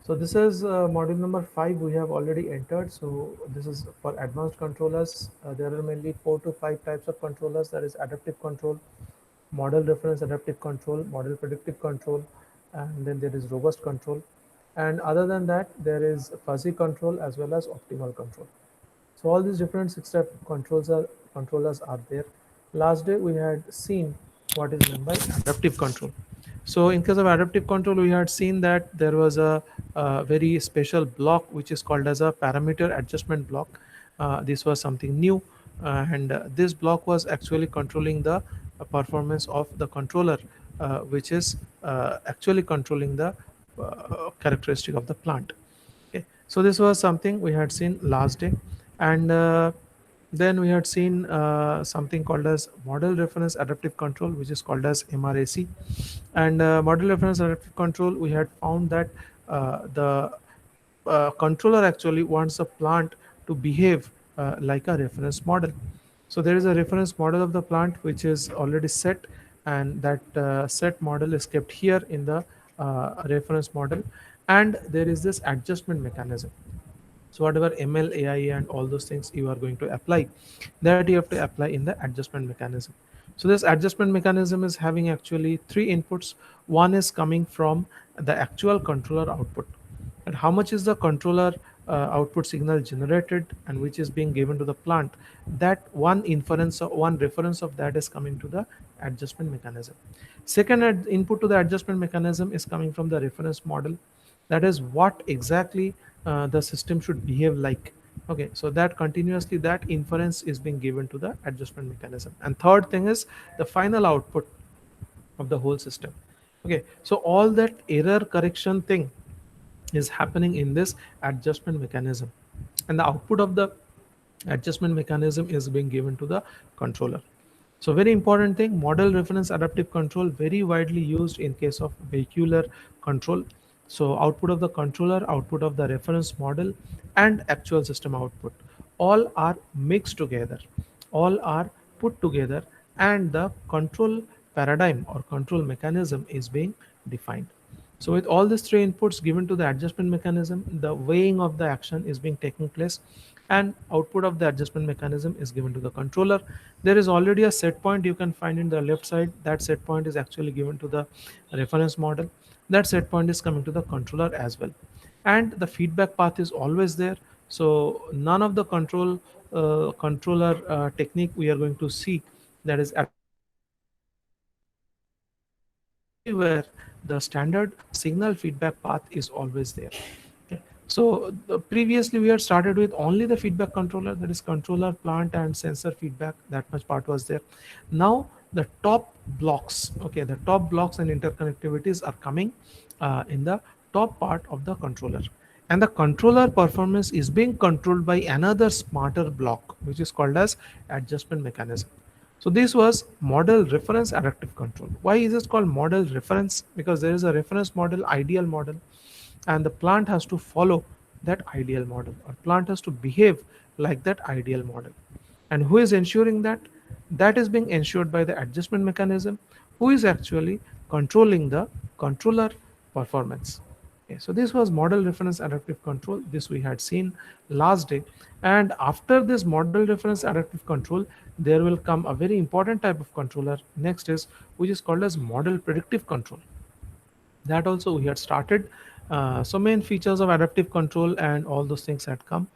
So this is module number 5 we have already entered. So this is for advanced controllers. There are mainly 4 to 5 types of controllers. That is adaptive control, model reference adaptive control, model predictive control, and then there is robust control. And other than that, there is fuzzy control as well as optimal control. So all these different six-step controllers are there. Last day we had seen what is meant by adaptive control. So in case of adaptive control, we had seen that there was a very special block which is called as a parameter adjustment block. This was something new, and this block was actually controlling the performance of the controller, which is actually controlling the characteristic of the plant. Okay, so this was something we had seen last day, and then we had seen something called as model reference adaptive control, which is called as MRAC. And model reference adaptive control, we had found that the controller actually wants a plant to behave like a reference model. So there is a reference model of the plant which is already set, and that set model is kept here in the reference model, and there is this adjustment mechanism. So whatever ML, AI, and all those things you are going to apply, that you have to apply in the adjustment mechanism. So this adjustment mechanism is having actually three inputs. One is coming from the actual controller output, and how much is the controller output signal generated and which is being given to the plant. That one inference or one reference of that is coming to the adjustment mechanism. Second input to the adjustment mechanism is coming from the reference model. That is what exactly the system should behave like. Okay, so that continuously that inference is being given to the adjustment mechanism. And third thing is the final output of the whole system. Okay, so all that error correction thing is happening in this adjustment mechanism, and the output of the adjustment mechanism is being given to the controller. So very important thing, model reference adaptive control, very widely used in case of vehicular control. So output of the controller, output of the reference model, and actual system output, all are mixed together, all are put together, and the control paradigm or control mechanism is being defined. So with all these three inputs given to the adjustment mechanism, the weighing of the action is being taking place, and output of the adjustment mechanism is given to the controller. There is already a set point you can find in the left side. That set point is actually given to the reference model. That set point is coming to the controller as well. And the feedback path is always there. So none of the controller technique we are going to see, that is adaptive control, is going to be different. Everywhere the standard signal feedback path is always there. Okay. So previously we had started with only the feedback controller, that is controller, plant, and sensor feedback. That much part was there. Now the top blocks, okay, the top blocks and interconnectivities are coming in the top part of the controller, and the controller performance is being controlled by another smarter block, which is called as adjustment mechanism. So this was model reference adaptive control. Why is it called model reference? Because there is a reference model, ideal model, and the plant has to follow that ideal model, or plant has to behave like that ideal model. And who is ensuring that? That is being ensured by the adjustment mechanism, who is actually controlling the controller performance. Okay, so this was model reference adaptive control. This we had seen last day. And after this model reference adaptive control, there will come a very important type of controller next, is which is called as model predictive control. That also we had started. So main features of adaptive control and all those things had come,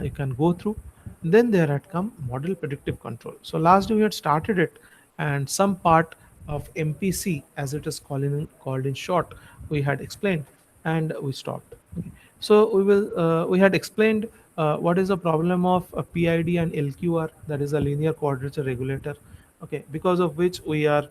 you can go through. Then there had come model predictive control. So last we had started it, and some part of MPC, as it is called in short, we had explained, and we stopped. Okay. So we had explained what is the problem of a PID and LQR, that is a linear quadrature regulator. Okay, because of which we are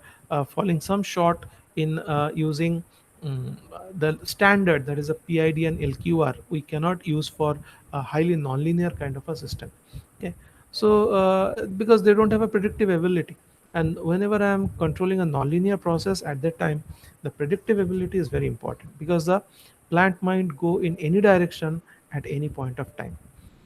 falling some short in using Mm, the standard, that is a PID and LQR, we cannot use for a highly nonlinear kind of a system. Okay, so because they don't have a predictive ability, and whenever I am controlling a nonlinear process, at that time the predictive ability is very important, because the plant might go in any direction at any point of time.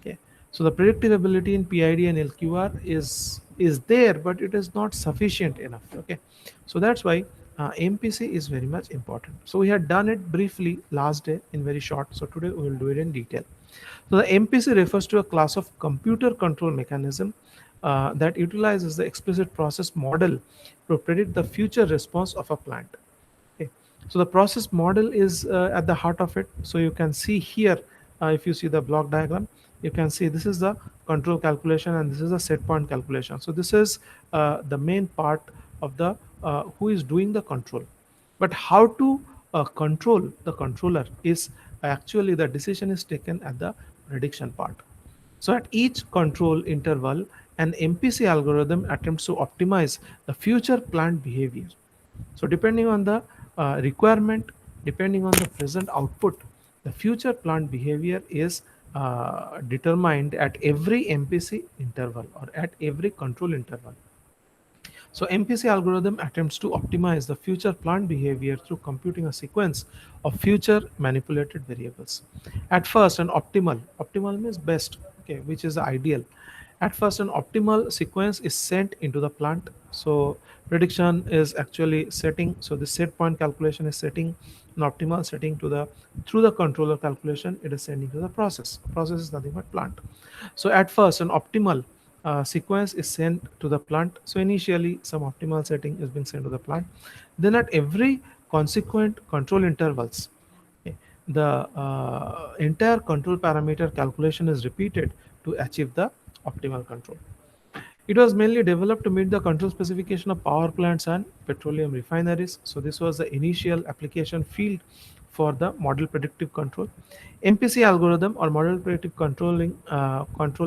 Okay, so the predictive ability in PID and LQR is there, but it is not sufficient enough. Okay, so that's why MPC is very much important. So we had done it briefly last day in very short. So today we will do it in detail. So the MPC refers to a class of computer control mechanism that utilizes the explicit process model to predict the future response of a plant. Okay. So the process model is at the heart of it. So you can see here, if you see the block diagram, you can see this is the control calculation and this is the set point calculation. So this is the main part of the who is doing the control. But how to control the controller is actually the decision is taken at the prediction part. So at each control interval, an MPC algorithm attempts to optimize the future plant behavior. So depending on the requirement, depending on the present output, the future plant behavior is determined at every MPC interval or at every control interval. So MPC algorithm attempts to optimize the future plant behavior through computing a sequence of future manipulated variables. At first, optimal means best, okay, which is the ideal. At first, an optimal sequence is sent into the plant. So prediction is actually setting. So the set point calculation is setting an optimal setting to the through the controller calculation. It is sending to the process. Process is nothing but plant. So at first, an optimal sequence is sent to the plant. So initially, some optimal setting is being sent to the plant. Then at every consequent control intervals, okay, the entire control parameter calculation is repeated to achieve the optimal control. It was mainly developed to meet the control specification of power plants and petroleum refineries. So this was the initial application field for the model predictive control. MPC algorithm or model predictive control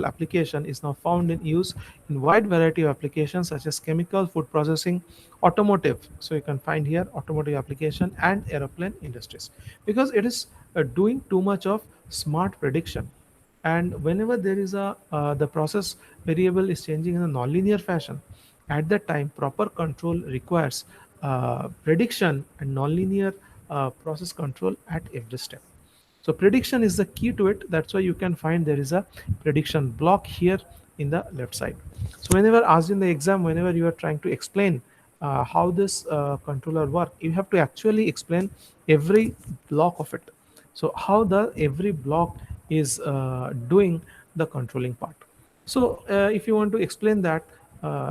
application is now found in use in wide variety of applications such as chemical, food processing, automotive. So you can find here automotive application and aeroplane industries because it is doing too much of smart prediction. And whenever there is a the process variable is changing in a nonlinear fashion, at that time proper control requires prediction and nonlinear process control at every step. So prediction is the key to it. That's why you can find there is a prediction block here in the left side. So whenever asked in the exam, whenever you are trying to explain how this controller work, you have to actually explain every block of it. So how the every block is doing the controlling part. So if you want to explain that,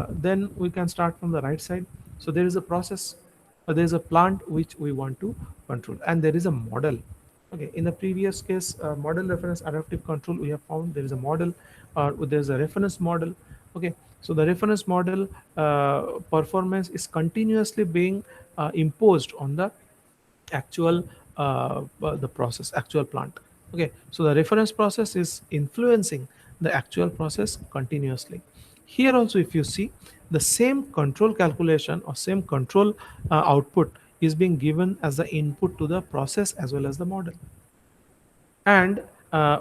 then we can start from the right side. So there is a process, there is a plant which we want to control, and there is a model. Okay, in the previous case, model reference adaptive control, we have found there is a model or there is a reference model. Okay, so the reference model performance is continuously being imposed on the actual the process actual plant. Okay, so the reference process is influencing the actual process continuously. Here also, if you see, the same control calculation or same control output is being given as the input to the process as well as the model. And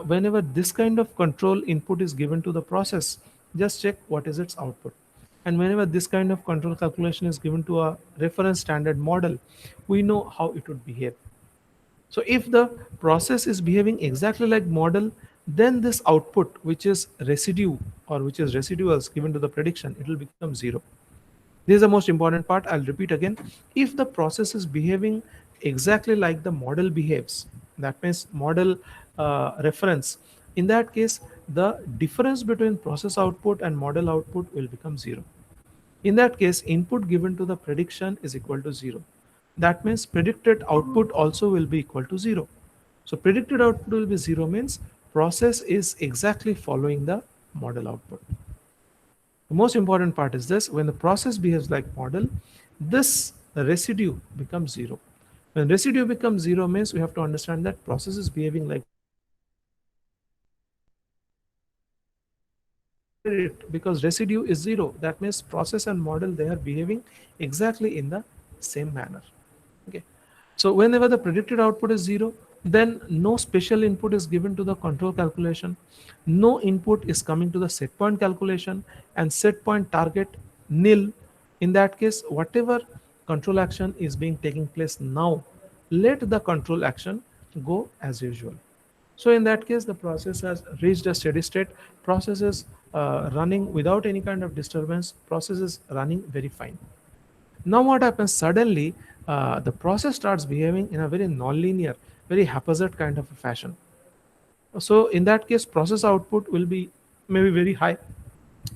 whenever this kind of control input is given to the process, just check what is its output. And whenever this kind of control calculation is given to a reference standard model, we know how it would behave. So if the process is behaving exactly like model, then this output, which is residue or which is residuals given to the prediction, it will become zero. This is the most important part. I'll repeat again. If the process is behaving exactly like the model behaves, that means model reference, in that case, the difference between process output and model output will become zero. In that case, input given to the prediction is equal to zero. That means predicted output also will be equal to zero. So predicted output will be zero means process is exactly following the model output. The most important part is this: when the process behaves like model, this residue becomes zero. When residue becomes zero means we have to understand that process is behaving like model. Avoided it because residue is zero. That means process and model, they are behaving exactly in the same manner. Okay. So whenever the predicted output is zero, then no special input is given to the control calculation. No input is coming to the set point calculation and set point target nil. In that case, whatever control action is being taking place now, let the control action go as usual. So in that case, the process has reached a steady state. Process is running without any kind of disturbance. Process is running very fine. Now what happens suddenly, the process starts behaving in a very non-linear, very haphazard kind of a fashion. So in that case, process output will be maybe very high,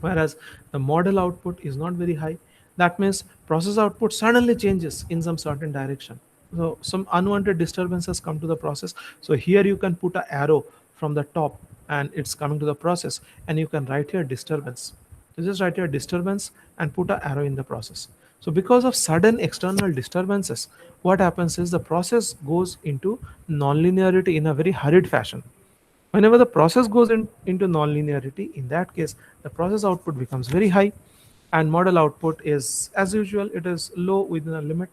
whereas the model output is not very high. That means process output suddenly changes in some certain direction. So some unwanted disturbances come to the process. So here you can put an arrow from the top and it's coming to the process, and you can write here disturbance. You just write here disturbance and put an arrow in the process. So because of sudden external disturbances, what happens is the process goes into nonlinearity in a very hurried fashion. Whenever the process goes into non-linearity, in that case, the process output becomes very high, and model output is, as usual, it is low within a limit.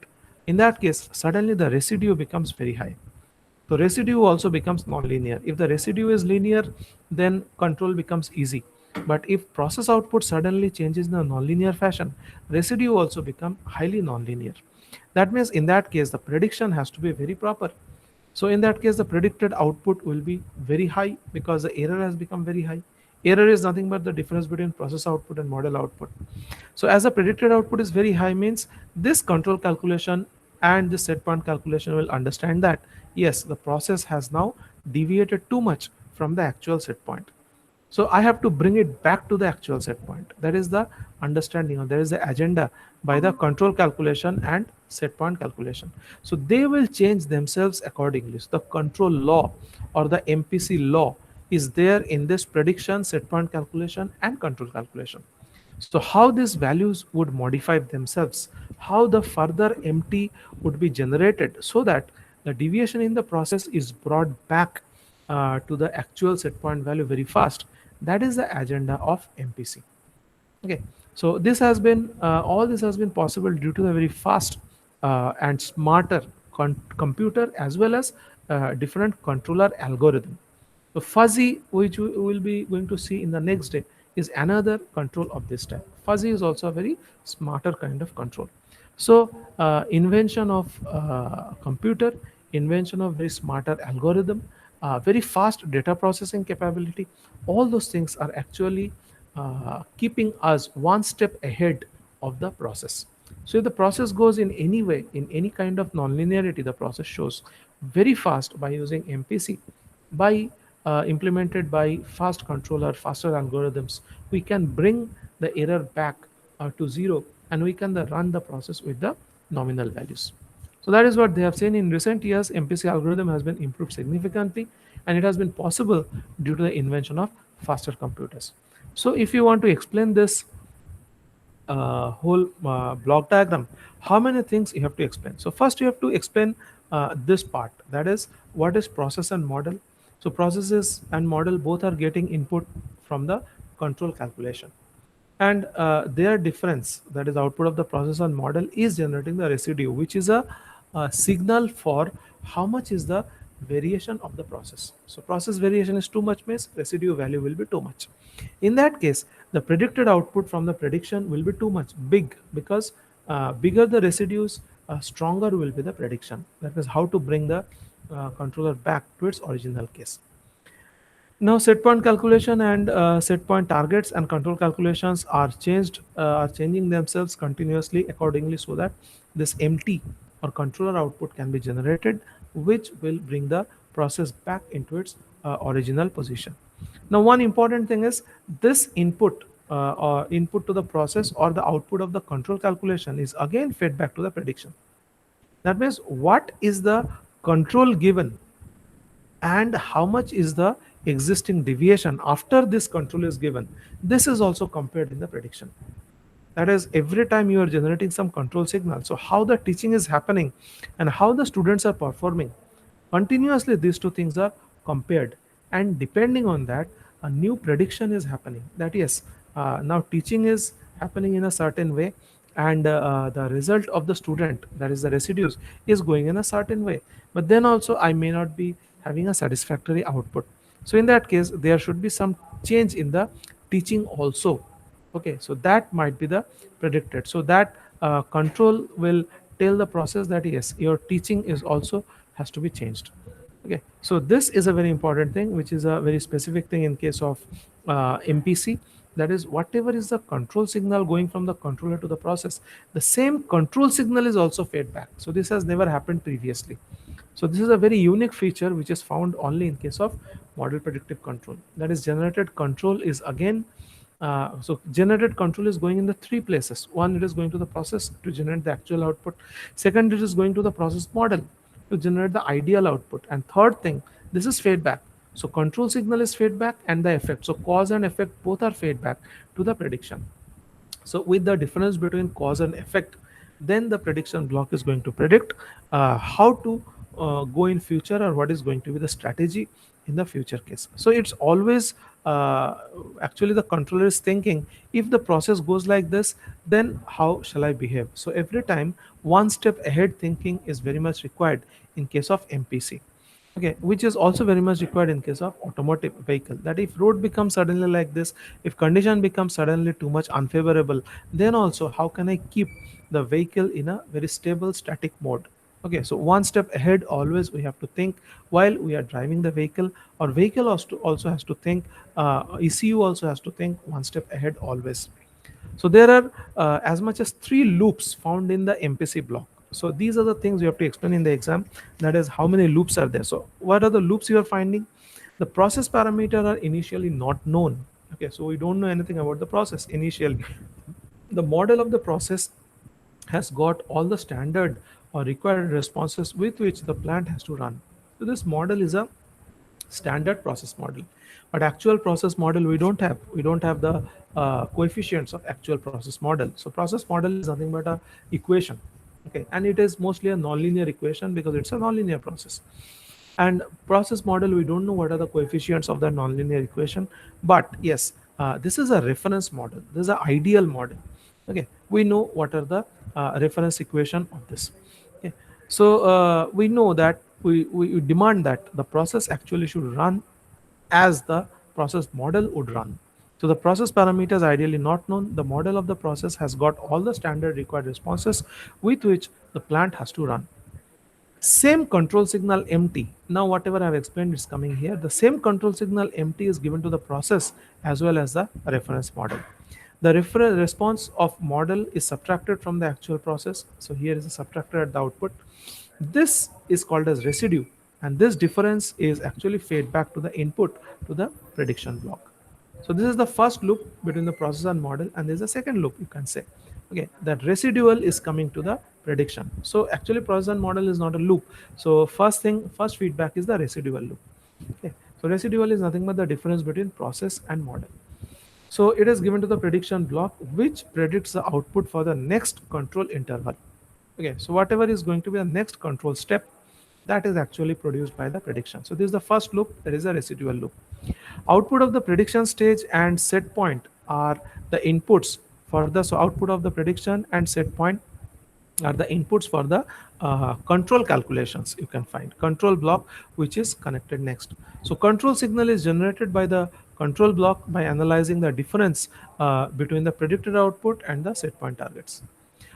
In that case, suddenly the residue becomes very high. So residue also becomes non-linear. If the residue is linear, then control becomes easy. But if process output suddenly changes in a non-linear fashion, residue also become highly non-linear. That means in that case, the prediction has to be very proper. So in that case, the predicted output will be very high because the error has become very high. Error is nothing but the difference between process output and model output. So as the predicted output is very high means this control calculation and this set point calculation will understand that yes, the process has now deviated too much from the actual set point. So I have to bring it back to the actual set point. That is the understanding, or there is the agenda by the control calculation and set point calculation. So they will change themselves accordingly. So the control law or the MPC law is there in this prediction, set point calculation and control calculation. So how these values would modify themselves, how the further MT would be generated so that the deviation in the process is brought back to the actual set point value very fast. That is the agenda of MPC. Okay, so this has been all this has been possible due to the very fast and smarter computer as well as different controller algorithm. So fuzzy, which we will be going to see in the next day, is another control of this type. Fuzzy is also a very smarter kind of control. So invention of computer, invention of very smarter algorithm, very fast data processing capability, all those things are actually keeping us one step ahead of the process. So if the process goes in any way, in any kind of nonlinearity, the process shows very fast by using MPC, by implemented by fast controller, faster algorithms, we can bring the error back to zero, and we can run the process with the nominal values. So that is what they have seen in recent years. MPC algorithm has been improved significantly, and it has been possible due to the invention of faster computers. So if you want to explain this whole block diagram, how many things you have to explain? So first you have to explain this part, that is what is process and model. So processes and model both are getting input from the control calculation, and their difference, that is output of the process and model, is generating the residue, which is a signal for how much is the variation of the process. So process variation is too much means residue value will be too much. In that case, the predicted output from the prediction will be too much big, because bigger the residues, stronger will be the prediction. That is how to bring the controller back to its original case. Now, set point calculation and set point targets and control calculations are changing themselves continuously accordingly, so that this MT or controller output can be generated, which will bring the process back into its original position. Now, one important thing is this input or input to the process or the output of the control calculation is again fed back to the prediction. That means what is the control given and how much is the existing deviation after this control is given. This is also compared in the prediction. That is, every time you are generating some control signal, so how the teaching is happening and how the students are performing, continuously these two things are compared, and depending on that, a new prediction is happening, that yes, now teaching is happening in a certain way, and the result of the student, that is the residues, is going in a certain way, but then also I may not be having a satisfactory output. So in that case, there should be some change in the teaching also. Okay, so that might be the predicted, so that control will tell the process that yes, your teaching is also has to be changed. Okay, so this is a very important thing, which is a very specific thing in case of MPC. That is, whatever is the control signal going from the controller to the process, the same control signal is also fed back. So this has never happened previously. So this is a very unique feature which is found only in case of model predictive control. That is, generated control is again, so generated control is going in the three places. One, it is going to the process to generate the actual output. Second, it is going to the process model to generate the ideal output. And third thing, this is feedback. So control signal is feedback and the effect. So cause and effect both are feedback to the prediction. So with the difference between cause and effect, then the prediction block is going to predict how to go in future, or what is going to be the strategy in the future case. So it's always, actually the controller is thinking, if the process goes like this, then how shall I behave? So every time, one step ahead thinking is very much required in case of MPC. Okay, which is also very much required in case of automotive vehicle, that if road becomes suddenly like this, if condition becomes suddenly too much unfavorable, then also how can I keep the vehicle in a very stable static mode? Okay, so one step ahead always we have to think while we are driving the vehicle, or vehicle also has to think, ECU also has to think one step ahead always. So there are as much as three loops found in the MPC block. So these are the things you have to explain in the exam. That is, how many loops are there. So what are the loops you are finding? The process parameter are initially not known. Okay, so we don't know anything about the process initially. The model of the process has got all the standard or required responses with which the plant has to run. So this model is a standard process model, but actual process model we don't have the coefficients of actual process model. So process model is nothing but a equation. Okay, and it is mostly a nonlinear equation because it's a nonlinear process. And process model, we don't know what are the coefficients of the nonlinear equation, but yes, this is a reference model, this is an ideal model. Okay, we know what are the reference equation of this. Okay, so we know that we demand that the process actually should run as the process model would run. So the process parameters ideally not known, the model of the process has got all the standard required responses with which the plant has to run. Same control signal empty. Now whatever I've explained is coming here. The same control signal empty is given to the process as well as the reference model. The reference response of model is subtracted from the actual process. So here is a subtractor at the output. This is called as residue, and this difference is actually fed back to the input to the prediction block. So this is the first loop between the process and model, and there's a second loop, you can say. Okay, that residual is coming to the prediction. So actually process and model is not a loop. So first feedback is the residual loop. Okay, so residual is nothing but the difference between process and model. So it is given to the prediction block, which predicts the output for the next control interval. Okay, so whatever is going to be the next control step, that is actually produced by the prediction. So this is the first loop, there is a residual loop. Output of the prediction stage and set point are the inputs for the, so output of the prediction and set point are the inputs for the control calculations. You can find control block which is connected next. So control signal is generated by the control block by analyzing the difference between the predicted output and the set point targets.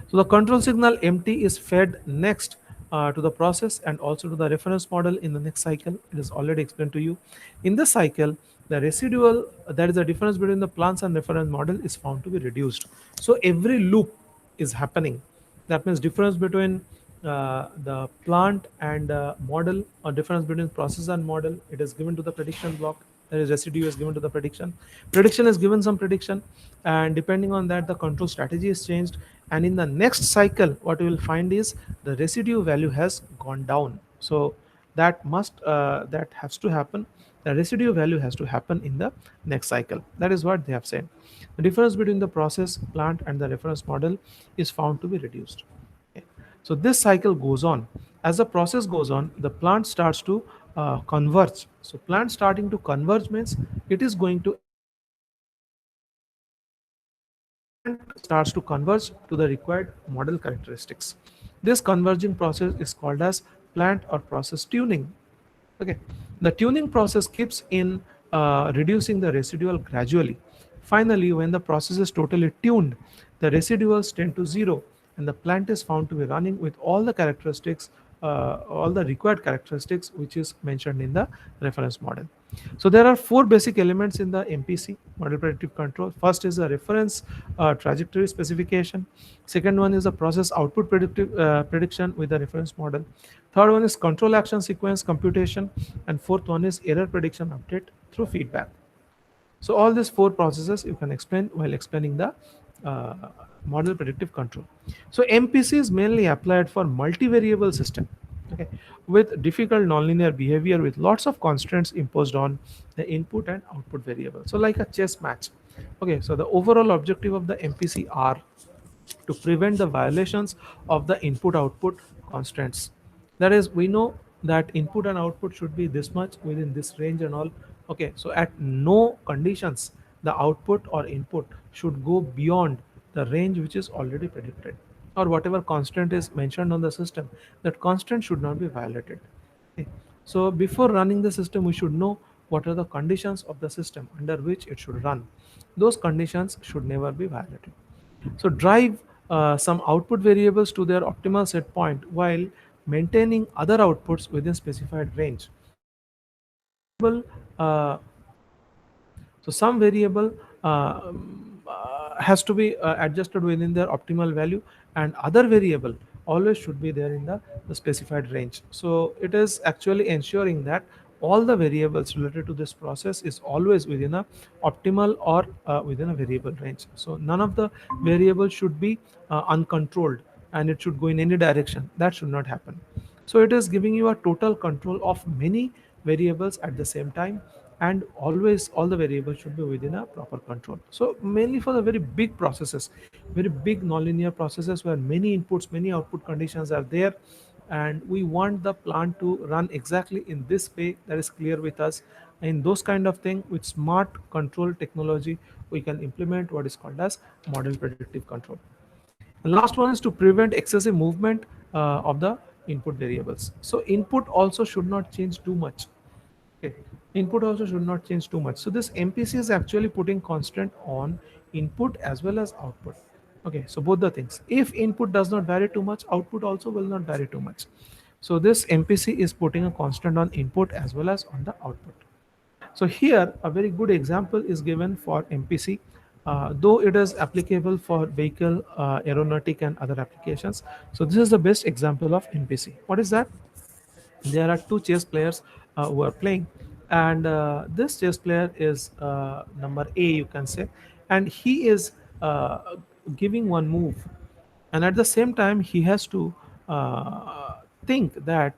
So the control signal empty is fed next to the process and also to the reference model in the next cycle. It is already explained to you. In this cycle, the residual, that is the difference between the plants and reference model, is found to be reduced. So every loop is happening. That means difference between the plant and model, or difference between process and model, it is given to the prediction block. There is residue is given to the prediction. Prediction is given some prediction, and depending on that, the control strategy is changed. And in the next cycle, what you will find is the residue value has gone down. So that has to happen. The residue value has to happen in the next cycle. That is what they have said. The difference between the process, plant, and the reference model is found to be reduced. Okay. So this cycle goes on. As the process goes on, the plant starts to converge. So plant starting to converge means it is going to plant starts to converge to the required model characteristics. This converging process is called as plant or process tuning. Okay, the tuning process keeps in reducing the residual gradually. Finally, when the process is totally tuned, the residuals tend to zero, and the plant is found to be running with all the characteristics, all the required characteristics which is mentioned in the reference model. So there are four basic elements in the MPC, model predictive control. First is a reference trajectory specification. Second one is a process output prediction with a reference model. Third one is control action sequence computation, and fourth one is error prediction update through feedback. So all these four processes you can explain while explaining the uh, model predictive control. So MPC is mainly applied for multivariable system, okay, with difficult nonlinear behavior with lots of constraints imposed on the input and output variable. So like a chess match. Okay, so the overall objective of the MPC are to prevent the violations of the input output constraints. That is, we know that input and output should be this much within this range and all. Okay, so at no conditions the output or input should go beyond the range which is already predicted, or whatever constant is mentioned on the system, that constant should not be violated. Okay. So before running the system, we should know what are the conditions of the system under which it should run. Those conditions should never be violated. So drive some output variables to their optimal set point while maintaining other outputs within specified range. Variable, uh, so some variable has to be adjusted within their optimal value, and other variable always should be there in the specified range. So it is actually ensuring that all the variables related to this process is always within a optimal or within a variable range. So none of the variables should be uncontrolled and it should go in any direction. That should not happen. So it is giving you a total control of many variables at the same time, and always all the variables should be within a proper control. So mainly for the very big processes, very big nonlinear processes where many inputs, many output conditions are there, and we want the plant to run exactly in this way that is clear with us. In those kind of thing, with smart control technology, we can implement what is called as model predictive control. And last one is to prevent excessive movement of the input variables. So input also should not change too much. Okay. Input also should not change too much. So this MPC is actually putting constant on input as well as output. Okay, so both the things. If input does not vary too much, output also will not vary too much. So this MPC is putting a constant on input as well as on the output. So here a very good example is given for MPC, though it is applicable for vehicle, aeronautic and other applications. So this is the best example of MPC. What is that? There are two chess players who are playing, and this chess player is number A, you can say, and he is giving one move, and at the same time he has to think that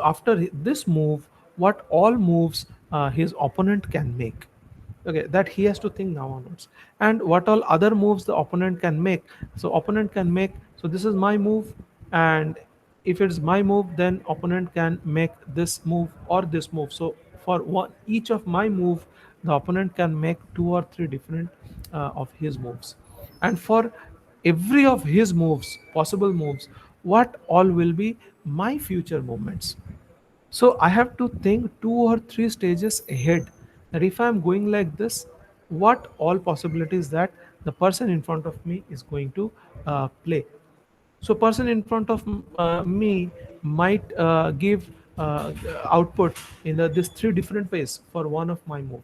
after this move, what all moves his opponent can make. Okay, that he has to think now onwards, and what all other moves the opponent can make. So opponent can make, so this is my move, and if it's my move, then opponent can make this move or this move. So for one each of my move, the opponent can make two or three different of his moves, and for every of his moves, possible moves, what all will be my future movements. So I have to think two or three stages ahead, that if I'm going like this, what all possibilities that the person in front of me is going to play. So person in front of me might give output in this three different ways for one of my move.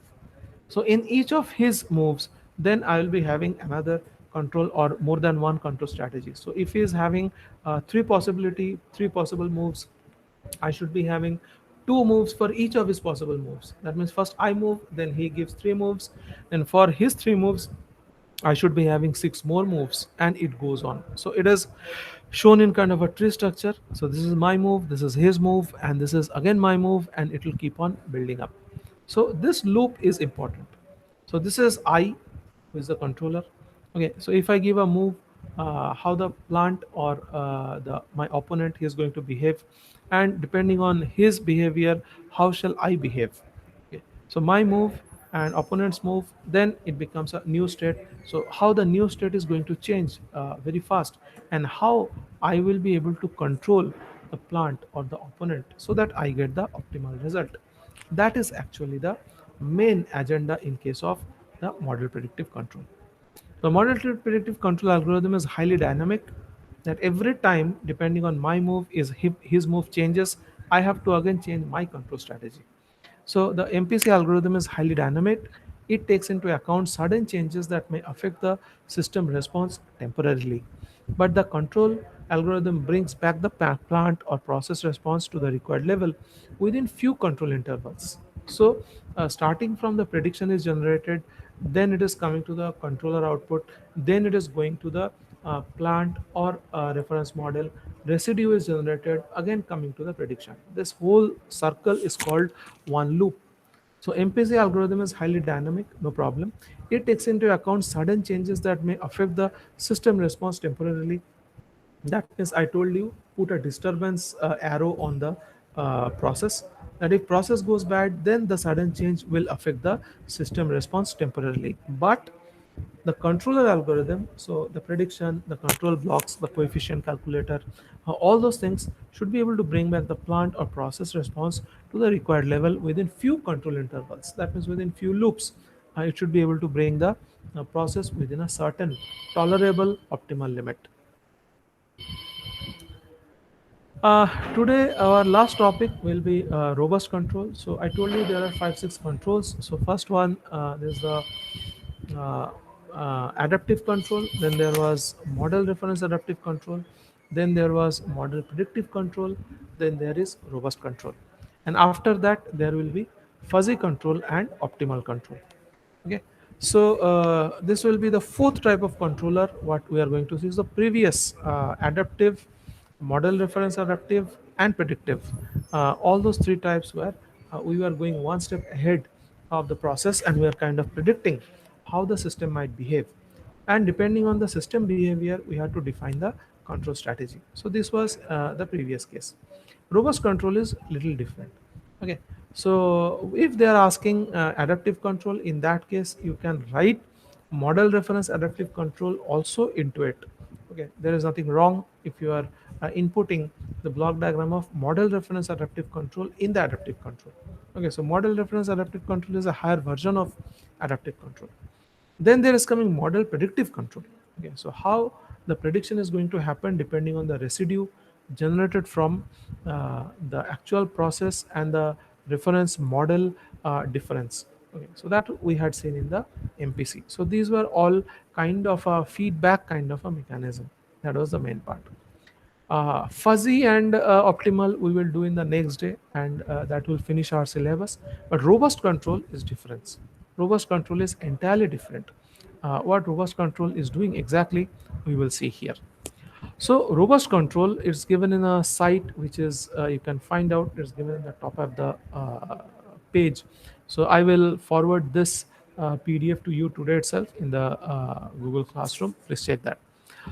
So in each of his moves, then I will be having another control or more than one control strategy. So if he is having three possible moves, I should be having two moves for each of his possible moves. That means first I move, then he gives three moves, and for his three moves, I should be having six more moves, and it goes on. So it is shown in kind of a tree structure. So this is my move, this is his move, and this is again my move, and it will keep on building up. So this loop is important. So this is I, who is the controller. Okay, so if I give a move, how the plant or the my opponent is going to behave, and depending on his behavior, how shall I behave? Okay. So my move and opponent's move, then it becomes a new state. So how the new state is going to change very fast, and how I will be able to control the plant or the opponent so that I get the optimal result. That is actually the main agenda in case of the model predictive control. The model predictive control algorithm is highly dynamic, that every time, depending on my move, is his move changes, I have to again change my control strategy. So the MPC algorithm is highly dynamic. It takes into account sudden changes that may affect the system response temporarily. But the control algorithm brings back the plant or process response to the required level within few control intervals. So starting from the prediction is generated, then it is coming to the controller output, then it is going to the plant or reference model, residue is generated, again coming to the prediction. This whole circle is called one loop. So MPC algorithm is highly dynamic, no problem. It takes into account sudden changes that may affect the system response temporarily. That means I told you, put a disturbance arrow on the process, that if process goes bad, then the sudden change will affect the system response temporarily. But the controller algorithm, so the prediction, the control blocks, the coefficient calculator, all those things should be able to bring back the plant or process response to the required level within few control intervals. That means within few loops, it should be able to bring the process within a certain tolerable optimal limit. Today, our last topic will be robust control. So I told you there are five, six controls. So first one, there's the uh, adaptive control. Then there was model reference adaptive control. Then there was model predictive control. Then there is robust control. And after that, there will be fuzzy control and optimal control. Okay, so this will be the fourth type of controller. What we are going to see is the previous adaptive, model reference adaptive, and predictive. All those three types where we were going one step ahead of the process and we are kind of predicting how the system might behave. And depending on the system behavior, we have to define the control strategy. So this was the previous case. Robust control is little different. Okay, so if they are asking adaptive control, in that case you can write model reference adaptive control also into it. Okay, there is nothing wrong if you are inputting the block diagram of model reference adaptive control in the adaptive control. Okay, so model reference adaptive control is a higher version of adaptive control. Then there is coming model predictive control. Okay, so how the prediction is going to happen depending on the residue generated from the actual process and the reference model difference. Okay, so that we had seen in the MPC. So these were all kind of a feedback kind of a mechanism. That was the main part. Fuzzy and optimal we will do in the next day, and that will finish our syllabus. But robust control is different. Robust control is entirely different. What robust control is doing exactly, we will see here. So robust control is given in a site which is you can find out. It's given in the top of the page. So I will forward this PDF to you today itself in the Google Classroom. Please check that.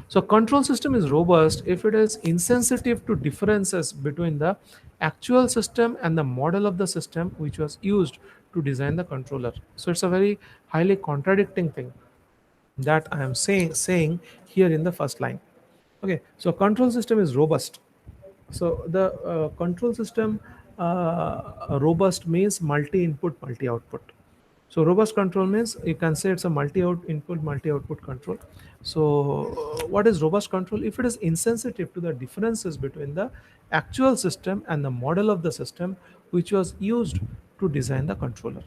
So control system is robust if it is insensitive to differences between the actual system and the model of the system which was used to design the controller. So it's a very highly contradicting thing that I am saying here in the first line. Okay, so control system is robust. So the control system robust means multi-input, multi-output. So robust control means you can say it's a multi-input, multi-output control. So what is robust control? If it is insensitive to the differences between the actual system and the model of the system which was used to design the controller.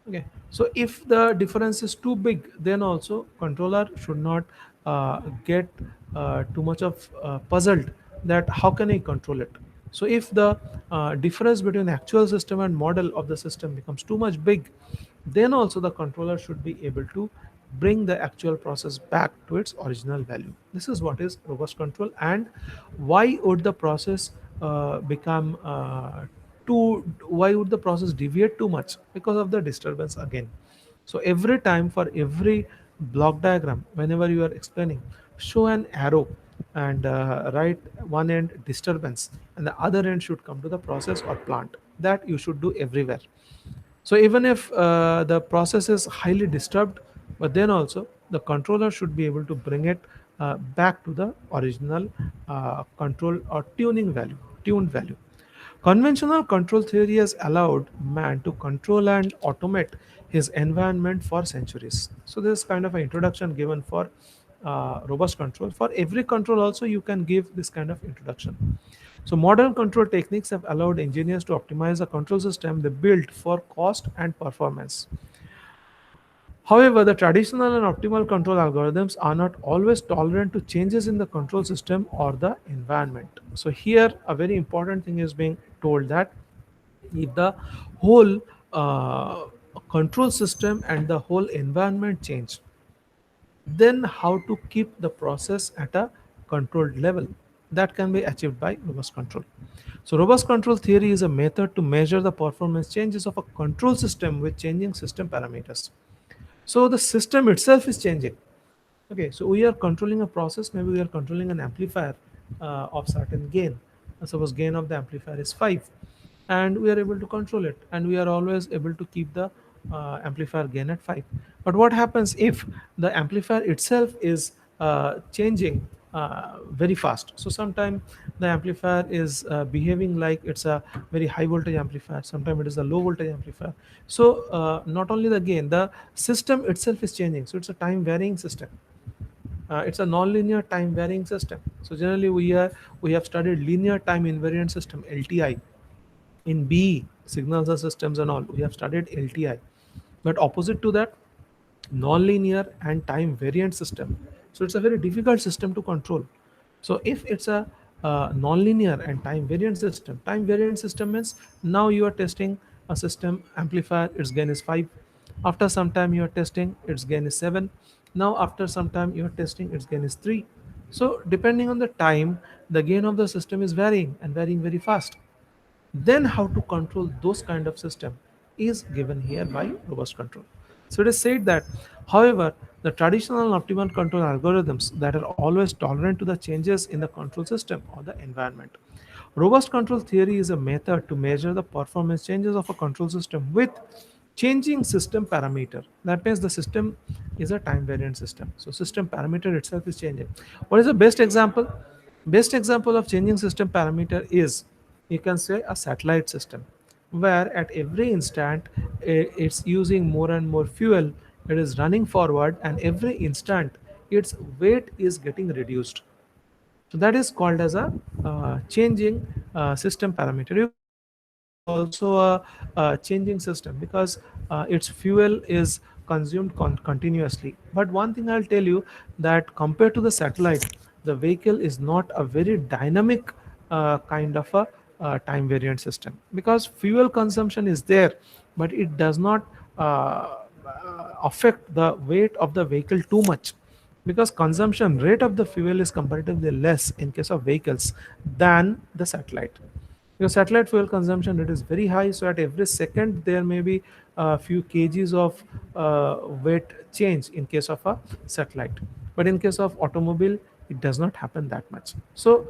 Okay, so if the difference is too big, then also controller should not get too much of puzzled that how can I control it. So if the difference between actual system and model of the system becomes too much big, then also the controller should be able to bring the actual process back to its original value. This is what is robust control. And why would the process become too, why would the process deviate too much? Because of the disturbance again. So every time, for every block diagram, whenever you are explaining, show an arrow and write one end disturbance and the other end should come to the process or plant. That you should do everywhere. So even if the process is highly disturbed, but then also the controller should be able to bring it back to the original control or tuned value. Conventional control theory has allowed man to control and automate his environment for centuries. So this is kind of an introduction given for robust control. For every control also you can give this kind of introduction. So modern control techniques have allowed engineers to optimize the control system they built for cost and performance. However, the traditional and optimal control algorithms are not always tolerant to changes in the control system or the environment. So here a very important thing is being told that if the whole control system and the whole environment change, then how to keep the process at a controlled level, that can be achieved by robust control. So robust control theory is a method to measure the performance changes of a control system with changing system parameters. So the system itself is changing. Okay, so we are controlling a process, maybe we are controlling an amplifier of certain gain. Suppose gain of the amplifier is 5, and we are able to control it, and we are always able to keep the amplifier gain at 5. But what happens if the amplifier itself is changing very fast? So sometimes the amplifier is behaving like it's a very high voltage amplifier, sometimes it is a low voltage amplifier. So not only the gain, the system itself is changing, so it's a time varying system. It's a non-linear time varying system. So generally we have studied linear time invariant system, LTI. In B signals and systems and all, we have studied LTI. But opposite to that, non-linear and time variant system. So it's a very difficult system to control. So if it's a non-linear and time variant system means now you are testing a system amplifier, its gain is 5. After some time you are testing, its gain is 7. Now after some time you are testing, its gain is 3. So depending on the time, the gain of the system is varying and varying very fast. Then how to control those kind of system is given here by robust control. So it is said that, however, the traditional and optimal control algorithms that are always tolerant to the changes in the control system or the environment. Robust control theory is a method to measure the performance changes of a control system with changing system parameter. That means the system is a time variant system, so system parameter itself is changing. What is the best example? Best example of changing system parameter is, you can say, a satellite system, where at every instant it's using more and more fuel, it is running forward, and every instant its weight is getting reduced. So that is called as a changing system parameter. You can say satellite is also a changing system because its fuel is consumed continuously. But one thing I'll tell you, that compared to the satellite, the vehicle is not a very dynamic kind of a time variant system, because fuel consumption is there, but it does not affect the weight of the vehicle too much, because consumption rate of the fuel is comparatively less in case of vehicles than the satellite. Your satellite fuel consumption rate is very high, so at every second there may be a few kgs of weight change in case of a satellite. But in case of automobile, it does not happen that much. So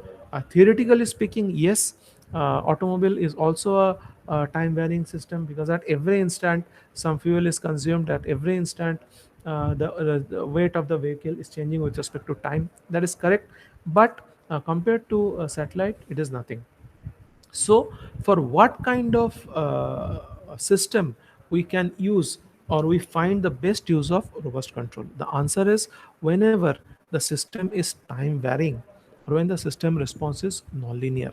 theoretically speaking, yes, automobile is also a time varying system, because at every instant some fuel is consumed, at every instant the weight of the vehicle is changing with respect to time. That is correct. But compared to satellite, it is nothing. So for what kind of system we can use, or we find the best use of robust control? The answer is whenever the system is time varying, or when the system response is nonlinear.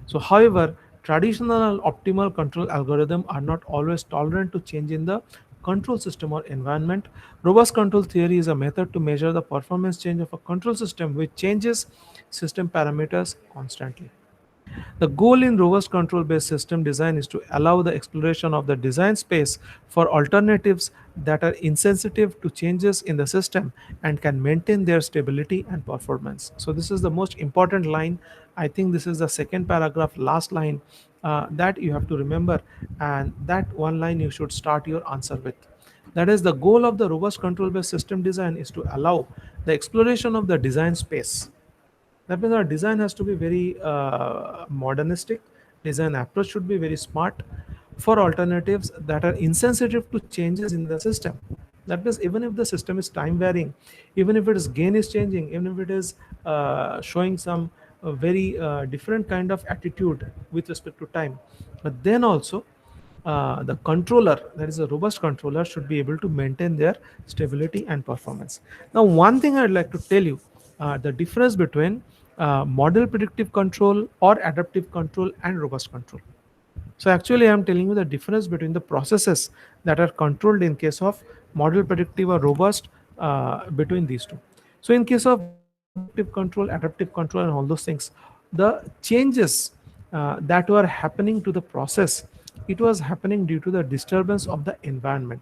So however, traditional and optimal control algorithm are not always tolerant to change in the control system or environment. Robust control theory is a method to measure the performance change of a control system which changes system parameters constantly. The goal in robust control based system design is to allow the exploration of the design space for alternatives that are insensitive to changes in the system and can maintain their stability and performance. So, this is the most important line. I think this is the second paragraph, last line that you have to remember, and that one line you should start your answer with. That is, the goal of the robust control based system design is to allow the exploration of the design space. That means our design has to be very modernistic. Design approach should be very smart for alternatives that are insensitive to changes in the system. That means even if the system is time varying, even if its gain is changing, even if it is showing some very different kind of attitude with respect to time, but then also the controller, that is a robust controller, should be able to maintain their stability and performance. Now, one thing I'd like to tell you, the difference between model predictive control or adaptive control and robust control. So actually, I'm telling you the difference between the processes that are controlled in case of model predictive or robust, between these two. So in case of model predictive control, adaptive control, and all those things, the changes that were happening to the process, it was happening due to the disturbance of the environment.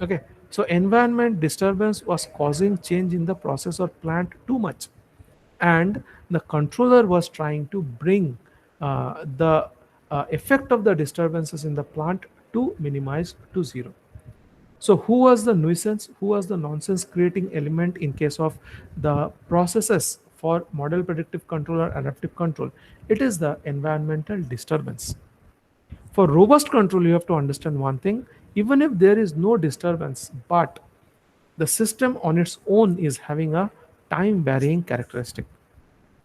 Okay, so environment disturbance was causing change in the process or plant too much, and the controller was trying to bring the effect of the disturbances in the plant to minimize to zero. So who was the nuisance, who was the nonsense creating element in case of the processes for model predictive control or adaptive control? It is the environmental disturbance. For robust control, you have to understand one thing: even if there is no disturbance, but the system on its own is having a time varying characteristic.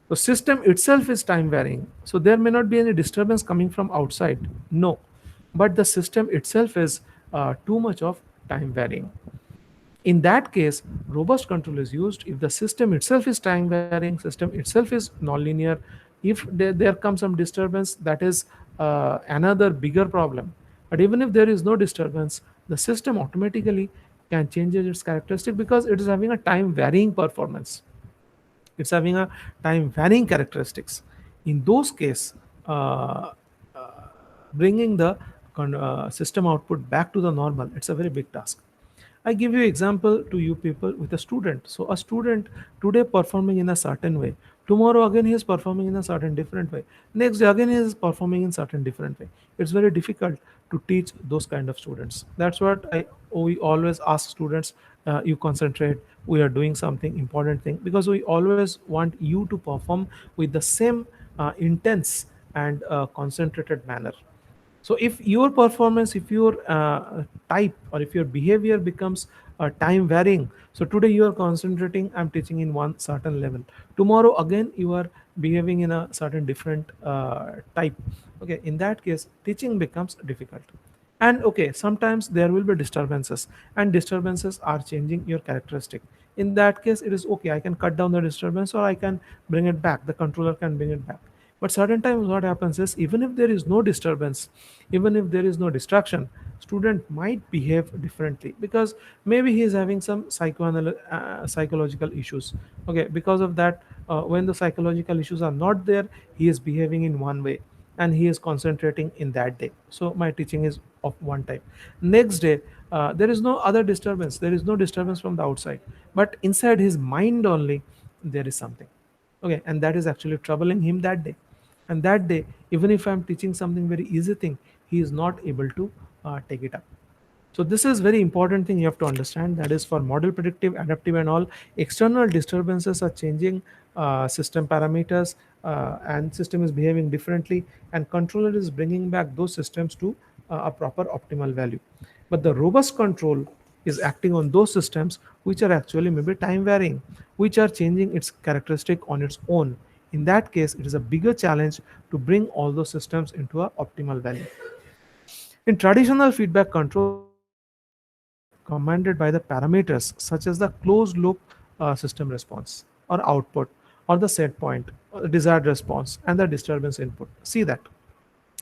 The system itself is time varying. So there may not be any disturbance coming from outside. No. But the system itself is too much of time varying. In that case, robust control is used if the system itself is time varying, system itself is nonlinear. If there comes some disturbance, that is another bigger problem. But even if there is no disturbance, the system automatically can change its characteristic because it is having a time varying performance, it's having a time varying characteristics. In those case, uh, uh, bringing the system output back to the normal, it's a very big task. I give you example to you people with a student. So a student today performing in a certain way, tomorrow again he is performing in a certain different way, next day again he is performing in certain different way. It's very difficult to teach those kind of students. That's what we always ask students, you concentrate, we are doing something important thing, because we always want you to perform with the same intense and concentrated manner. So if your performance, if your type or if your behavior becomes time varying, so today you are concentrating, I'm teaching in one certain level, tomorrow again you are behaving in a certain different type. Okay, in that case teaching becomes difficult. And okay, sometimes there will be disturbances, and disturbances are changing your characteristic. In that case it is okay, I can cut down the disturbance or I can bring it back, the controller can bring it back. But certain times what happens is, even if there is no disturbance, even if there is no distraction, student might behave differently because maybe he is having some psychological issues. Okay, because of that, when the psychological issues are not there, he is behaving in one way and he is concentrating in that day. So my teaching is of one type. Next day, there is no other disturbance, there is no disturbance from the outside, but inside his mind only there is something. Okay, and that is actually troubling him that day. And that day, even if I'm teaching something very easy thing, he is not able to take it up. So this is very important thing you have to understand. That is, for model predictive, adaptive, and all, external disturbances are changing system parameters, and system is behaving differently, and controller is bringing back those systems to a proper optimal value. But the robust control is acting on those systems which are actually maybe time varying, which are changing its characteristic on its own. In that case, it is a bigger challenge to bring all those systems into a optimal value. In traditional feedback control, system is commanded by the parameters such as the closed loop system response or output, or the set point, or the desired response, and the disturbance input. See that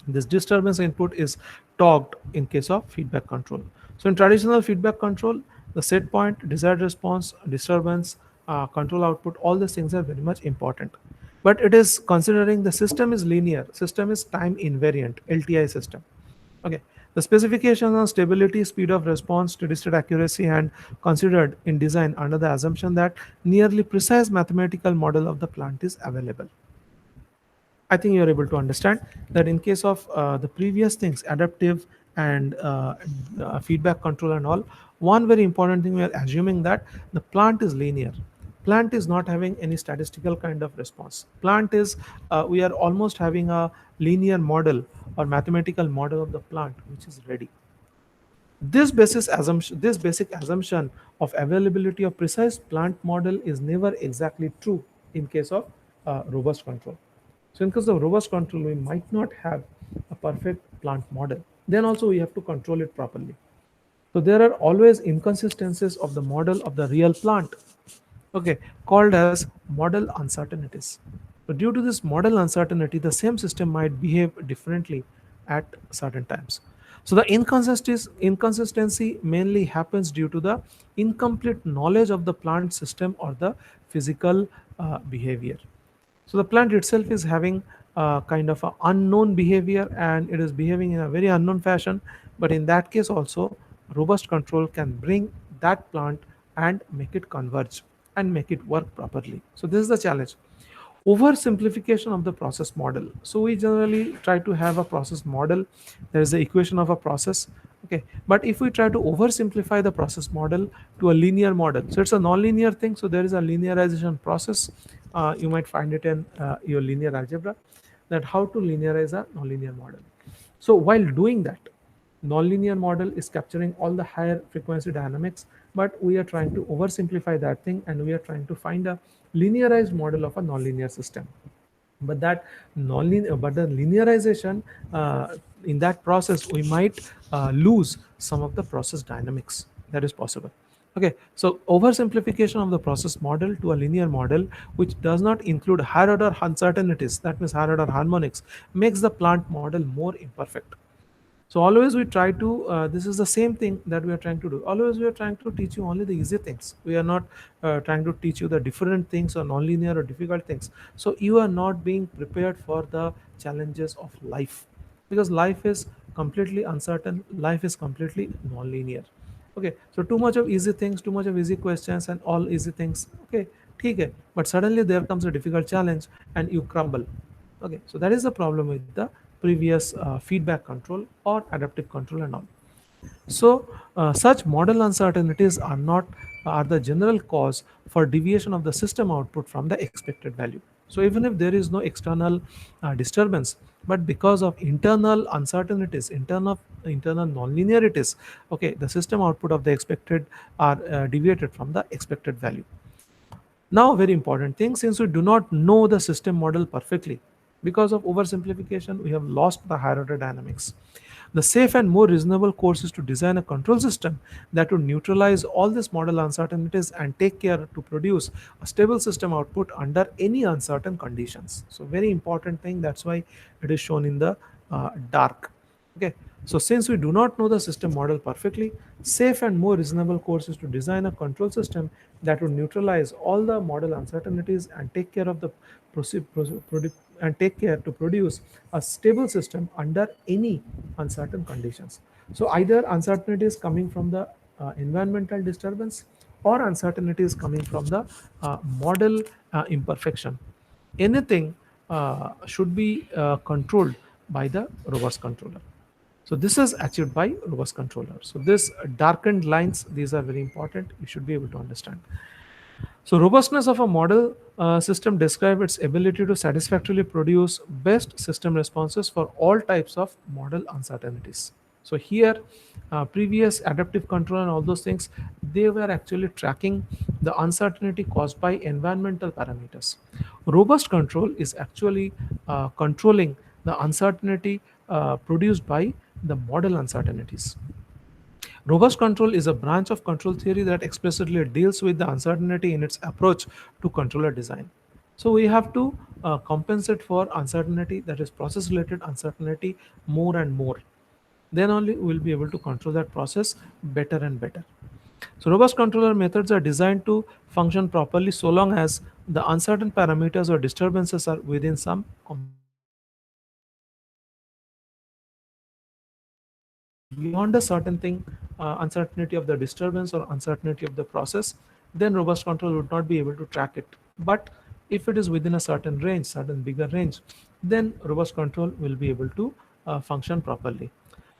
this disturbance input is talked in case of feedback control. So in traditional feedback control, the set point, desired response, disturbance, control output, all these things are very much important. But it is considering the system is linear, system is time invariant, LTI system. Okay. The specifications on stability, speed of response, steady-state accuracy, and considered in design under the assumption that nearly precise mathematical model of the plant is available. I think you're able to understand that in case of the previous things, adaptive and feedback control and all, one very important thing, we are assuming that the plant is linear. Plant is not having any statistical kind of response. Plant is, we are almost having a linear model or mathematical model of the plant which is ready. This basic assumption of availability of precise plant model is never exactly true in case of robust control. So in case of robust control, we might not have a perfect plant model. Then also we have to control it properly. So there are always inconsistencies of the model of the real plant. okay, called as model uncertainties. So due to this model uncertainty, the same system might behave differently at certain times. So the inconsistency mainly happens due to the incomplete knowledge of the plant system or the physical behavior. So the plant itself is having kind of an unknown behavior and it is behaving in a very unknown fashion. But in that case also, robust control can bring that plant and make it converge and make it work properly. So this is the challenge. Oversimplification of the process model. So we generally try to have a process model. There is the equation of a process. Okay, but if we try to oversimplify the process model to a linear model, so it's a non-linear thing. So there is a linearization process. You might find it in your linear algebra, that how to linearize a nonlinear model. So while doing that, nonlinear model is capturing all the higher frequency dynamics, but we are trying to oversimplify that thing and we are trying to find a linearized model of a nonlinear system. But that nonlinear, but the linearization, in that process we might lose some of the process dynamics. That is possible. Okay, so oversimplification of the process model to a linear model which does not include higher order uncertainties, that means higher order harmonics, makes the plant model more imperfect. So always we try to, this is the same thing that we are trying to do. Always we are trying to teach you only the easy things. We are not trying to teach you the different things or non-linear or difficult things. So you are not being prepared for the challenges of life, because life is completely uncertain, life is completely non-linear. Okay, so too much of easy things, too much of easy questions and all easy things, okay, ठीक है, but suddenly there comes a difficult challenge and you crumble. Okay, so that is the problem with the previous feedback control or adaptive control and all. So such model uncertainties are the general cause for deviation of the system output from the expected value. So even if there is no external disturbance, but because of internal uncertainties, internal nonlinearities, okay, the system output of the expected are deviated from the expected value. Now, very important thing, since we do not know the system model perfectly, because of oversimplification, we have lost the higher order dynamics. The safe and more reasonable course is to design a control system that would neutralize all these model uncertainties and take care to produce a stable system output under any uncertain conditions. So, very important thing. That's why it is shown in the dark. Okay. So since we do not know the system model perfectly, safe and more reasonable course is to design a control system that would neutralize all the model uncertainties and take care of the and take care to produce a stable system under any uncertain conditions. So either uncertainty is coming from the environmental disturbance or uncertainty is coming from the model imperfection. Anything should be controlled by the robust controller. So this is achieved by robust controller. So this darkened lines, these are very important. You should be able to understand. So robustness of a model system describe its ability to satisfactorily produce best system responses for all types of model uncertainties. So here, previous adaptive control and all those things, they were actually tracking the uncertainty caused by environmental parameters. Robust control is actually controlling the uncertainty produced by the model uncertainties. Robust control is a branch of control theory that explicitly deals with the uncertainty in its approach to controller design. So we have to compensate for uncertainty, that is process related uncertainty, more and more. Then only we will be able to control that process better and better. So robust controller methods are designed to function properly so long as the uncertain parameters or disturbances are within some computation limits. If it is beyond a certain thing, uncertainty of the disturbance or uncertainty of the process, then robust control would not be able to track it. But if it is within a certain range, certain bigger range, then robust control will be able to function properly.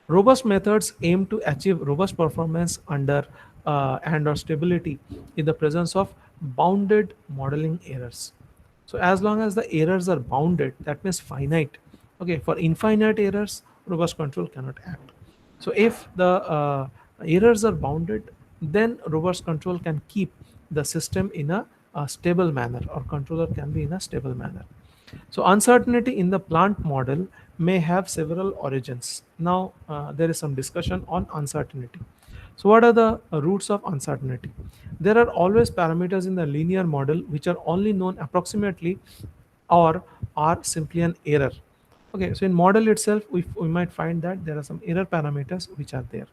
Robust methods aim to achieve robust performance under and or stability in the presence of bounded modeling errors. So as long as the errors are bounded, that means finite. Okay, for infinite errors, robust control cannot act. So if the errors are bounded, then robust control can keep the system in a stable manner, or controller can be in a stable manner. So uncertainty in the plant model may have several origins. Now there is some discussion on uncertainty. So what are the roots of uncertainty? There are always parameters in the linear model which are only known approximately or are simply an error. Okay, so in model itself, we might find that there are some error parameters which are there.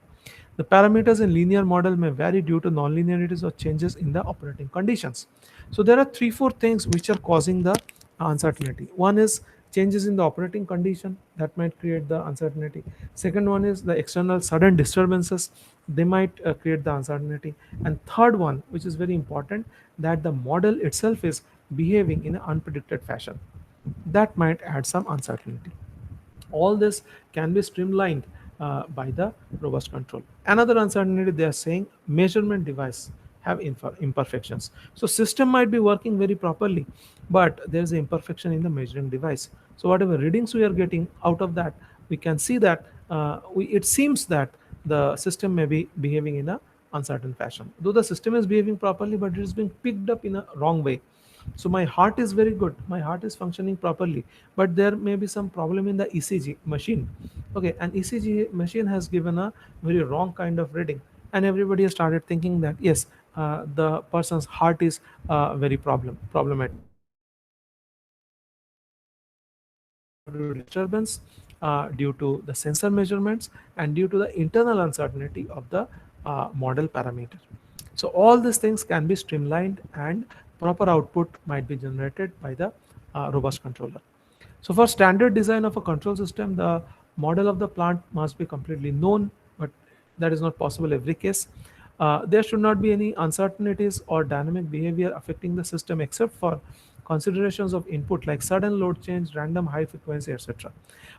The parameters in linear model may vary due to nonlinearities or changes in the operating conditions. So there are three, four things which are causing the uncertainty. One is changes in the operating condition that might create the uncertainty. Second one is the external sudden disturbances, they might create the uncertainty. And third one, which is very important, that the model itself is behaving in an unpredicted fashion, that might add some uncertainty. All this can be streamlined by the robust control. Another uncertainty, they are saying measurement device have imperfections. So system might be working very properly, but there is an imperfection in the measuring device. So whatever readings we are getting out of that, we can see that it seems that the system may be behaving in a uncertain fashion. Though the system is behaving properly, but it is being picked up in a wrong way. So my heart is very good, my heart is functioning properly, but there may be some problem in the ECG machine. Okay, and ECG machine has given a very wrong kind of reading, and everybody has started thinking that yes, the person's heart is very problematic. Due to disturbance, due to the sensor measurements, and due to the internal uncertainty of the model parameter. So all these things can be streamlined and proper output might be generated by the robust controller. So for standard design of a control system, the model of the plant must be completely known, but that is not possible every case. There should not be any uncertainties or dynamic behavior affecting the system except for considerations of input like sudden load change, random high frequency, etc.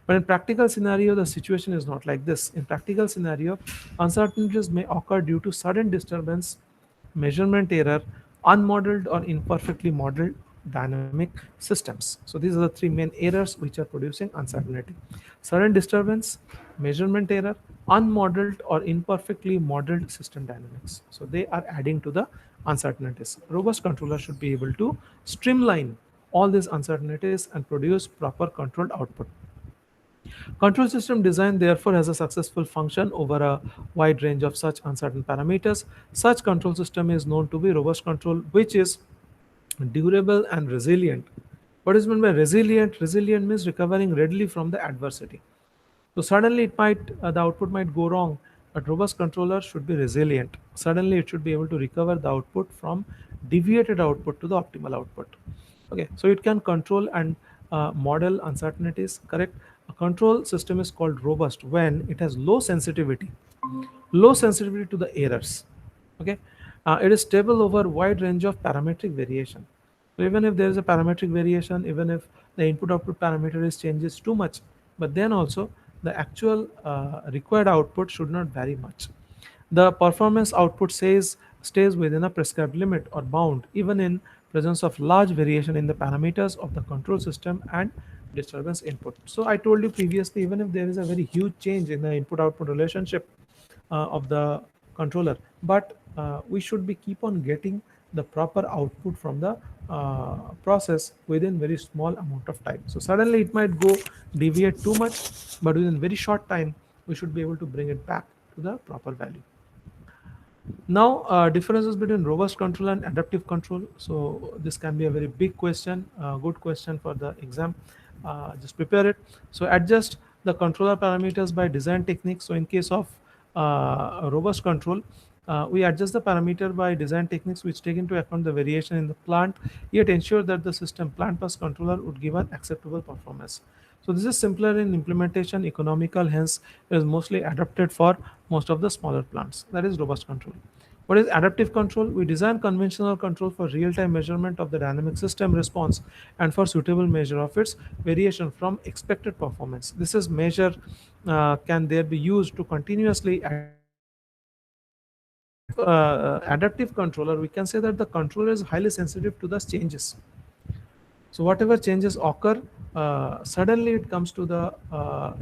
But in practical scenario, the situation is not like this. In practical scenario, uncertainties may occur due to sudden disturbance, measurement error, unmodeled or imperfectly modeled dynamic systems. So these are the three main errors which are producing uncertainty. Sudden disturbance, measurement error, unmodeled or imperfectly modeled system dynamics. So they are adding to the uncertainties. Robust controller should be able to streamline all these uncertainties and produce proper controlled output. Control system design therefore has a successful function over a wide range of such uncertain parameters. Such control system is known to be robust control, which is durable and resilient. What is meant by resilient? Resilient means recovering readily from the adversity. So suddenly the output might go wrong, but robust controller should be resilient. Suddenly it should be able to recover the output from deviated output to the optimal output. Okay, so it can control and model uncertainties. Correct. A control system is called robust when it has low sensitivity to the errors. Okay, it is stable over wide range of parametric variation. So even if there is a parametric variation, even if the input output parameter is changes too much, but then also the actual required output should not vary much. The performance output stays within a prescribed limit or bound even in presence of large variation in the parameters of the control system and disturbance input. So I told you previously, even if there is a very huge change in the input output relationship of the controller, but we should be keep on getting the proper output from the process within very small amount of time. So suddenly it might go deviate too much, but within very short time we should be able to bring it back to the proper value. Now, differences between robust control and adaptive control. So this can be a very big question, good question for the exam. Just prepare it. So adjust the controller parameters by design techniques. So in case of robust control, we adjust the parameter by design techniques which take into account the variation in the plant, yet ensure that the system plant plus controller would give an acceptable performance. So this is simpler in implementation, economical, hence it is mostly adapted for most of the smaller plants. That is robust control. What is adaptive control? We design conventional control for real-time measurement of the dynamic system response and for suitable measure of its variation from expected performance. This is measure can there be used to continuously adjust the controller. Adaptive controller, we can say that the controller is highly sensitive to the changes. So whatever changes occur, suddenly it comes to the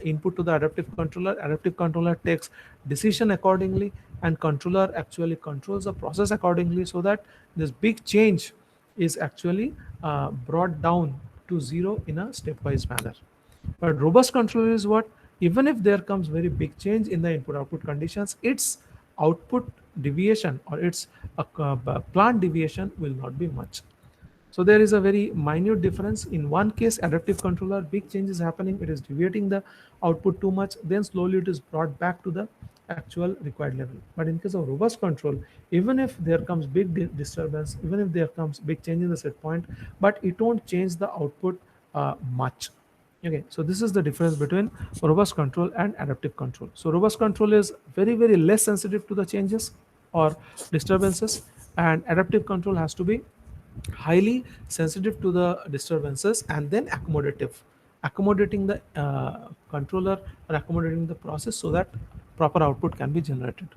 input to the adaptive controller. Adaptive controller takes decision accordingly, and controller actually controls the process accordingly, so that this big change is actually brought down to zero in a stepwise manner. But robust controller is what? Even if there comes very big change in the input output conditions, its output deviation or its plant deviation will not be much. So there is a very minute difference. In one case, adaptive controller, big change is happening, it is deviating the output too much, then slowly it is brought back to the actual required level. But in case of robust control, even if there comes big disturbance, even if there comes big change in the set point, but it won't change the output much. Okay, so this is the difference between robust control and adaptive control. So robust control is very, very less sensitive to the changes or disturbances, and adaptive control has to be highly sensitive to the disturbances and then accommodating the controller or accommodating the process so that proper output can be generated.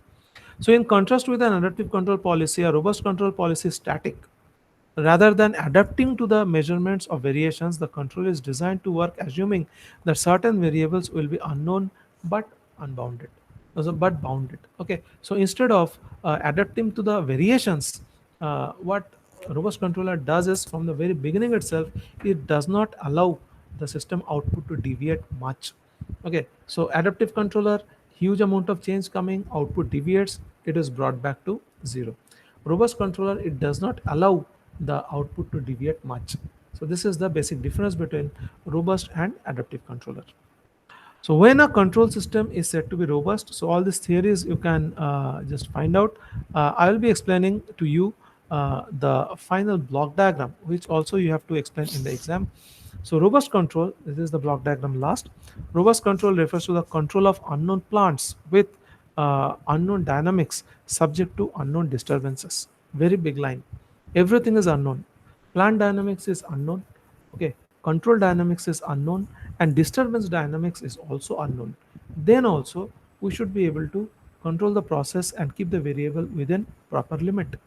So in contrast with an adaptive control policy, a robust control policy is static. Rather than adapting to the measurements of variations, the control is designed to work assuming that certain variables will be unknown but unbounded, but bounded. Okay, so instead of adapting to the variations, what robust controller does is from the very beginning itself, it does not allow the system output to deviate much. Okay, so adaptive controller, huge amount of change coming, output deviates, it is brought back to zero. Robust controller, it does not allow the output to deviate much. So this is the basic difference between robust and adaptive controller. So when a control system is said to be robust, so all these theories you can just find out. I will be explaining to you the final block diagram, which also you have to explain in the exam. So robust control, this is the block diagram last. Robust control refers to the control of unknown plants with unknown dynamics subject to unknown disturbances. Very big line. Everything is unknown. Plant dynamics is unknown. Okay, control dynamics is unknown, and disturbance dynamics is also unknown. Then also we should be able to control the process and keep the variable within proper limit.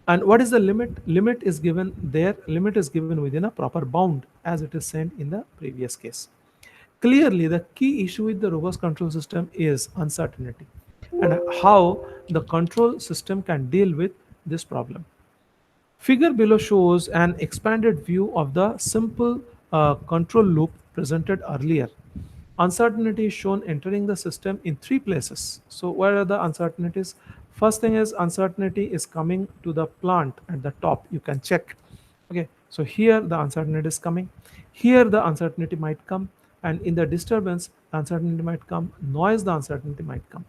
And what is the limit? Limit is given there. Limit is given within a proper bound, as it is said in the previous case. Clearly, the key issue with the robust control system is uncertainty and how the control system can deal with this problem. Figure below shows an expanded view of the simple control loop presented earlier. Uncertainty is shown entering the system in three places. So where are the uncertainties? First thing is uncertainty is coming to the plant at the top. You can check. Okay, so here the uncertainty is coming. Here the uncertainty might come, and in the disturbance, the uncertainty might come. Noise, the uncertainty might come.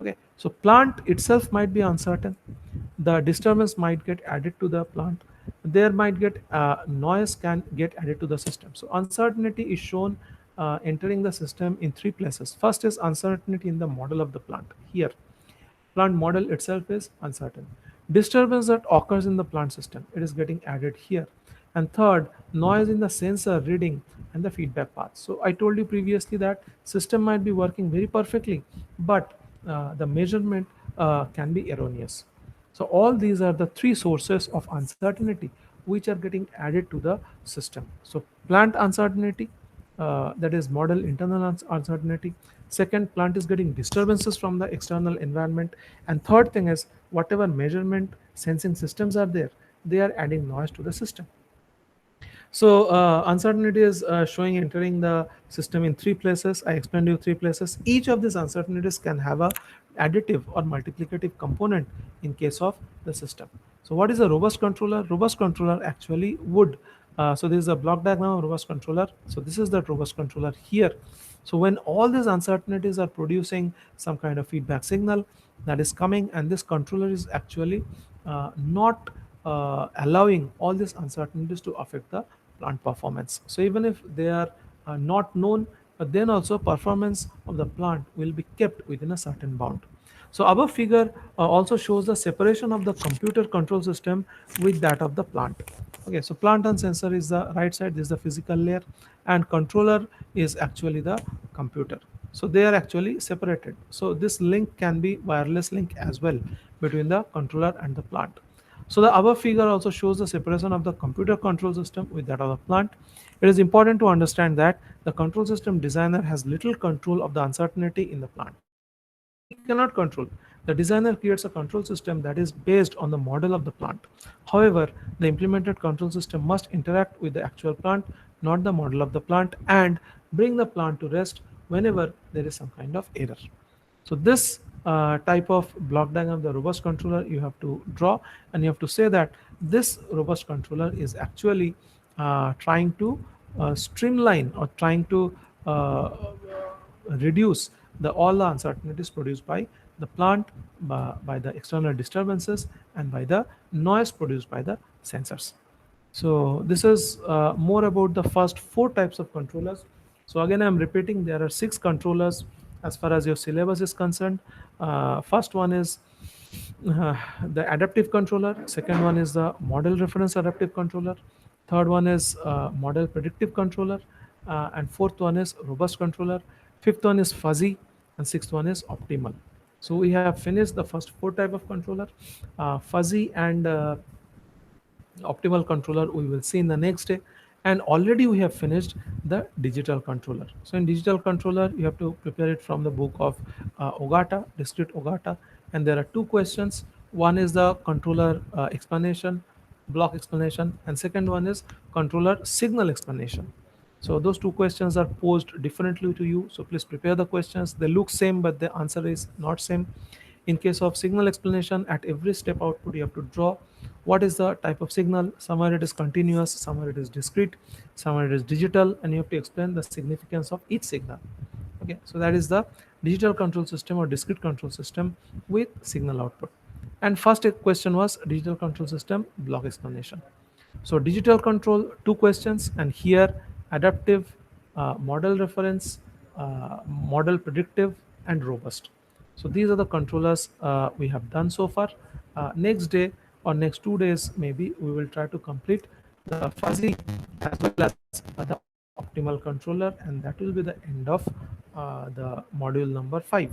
Okay, so plant itself might be uncertain, the disturbance might get added to the plant, there might get noise can get added to the system. So uncertainty is shown entering the system in three places. First is uncertainty in the model of the plant. Here plant model itself is uncertain. Disturbance that occurs in the plant system, it is getting added here. And third, noise in the sensor reading and the feedback path. So I told you previously that system might be working very perfectly, but the measurement can be erroneous. So all these are the three sources of uncertainty which are getting added to the system. So plant uncertainty, that is model internal uncertainty. Second, plant is getting disturbances from the external environment. And third thing is whatever measurement sensing systems are there, they are adding noise to the system. So uncertainty is showing entering the system in three places. I explained you three places. Each of these uncertainties can have a additive or multiplicative component in case of the system. So what is a robust controller? Robust controller actually would, so this is a block diagram of robust controller. So this is the robust controller here. So when all these uncertainties are producing some kind of feedback signal that is coming, and this controller is actually not allowing all these uncertainties to affect the plant performance. So even if they are not known, but then also performance of the plant will be kept within a certain bound. So above figure also shows the separation of the computer control system with that of the plant. Okay, so plant and sensor is the right side, this is the physical layer, and controller is actually the computer. So they are actually separated. So this link can be wireless link as well between the controller and the plant. So the above figure also shows the separation of the computer control system with that of the plant. It is important to understand that the control system designer has little control of the uncertainty in the plant. He cannot control. The designer creates a control system that is based on the model of the plant. However, the implemented control system must interact with the actual plant, not the model of the plant, and bring the plant to rest whenever there is some kind of error. So this type of block diagram, the robust controller you have to draw, and you have to say that this robust controller is actually trying to streamline or trying to uh, reduce all the uncertainties produced by the plant, by the external disturbances, and by the noise produced by the sensors. So this is more about the first four types of controllers. So again, I'm repeating, there are six controllers as far as your syllabus is concerned. First one is the adaptive controller. Second one is the model reference adaptive controller. Third one is model predictive controller. And fourth one is robust controller. Fifth one is fuzzy. And sixth one is optimal. So we have finished the first four type of controller. Fuzzy and optimal controller we will see in the next day, and already we have finished the digital controller. So in digital controller you have to prepare it from the book of Ogata, discrete Ogata, and there are two questions. One is the controller explanation, block explanation, and second one is controller signal explanation. So those two questions are posed differently to you, so please prepare the questions. They look same but the answer is not same. In case of signal explanation, at every step output you have to draw what is the type of signal. Somewhere it is continuous, somewhere it is discrete, somewhere it is digital, and you have to explain the significance of each signal. Okay, so that is the digital control system or discrete control system with signal output. And first question was digital control system block explanation. So digital control, two questions, and here adaptive, model reference, model predictive, and robust. So these are the controllers we have done so far. Next day or next 2 days, maybe we will try to complete the fuzzy as well as the optimal controller, and that will be the end of the module number 5.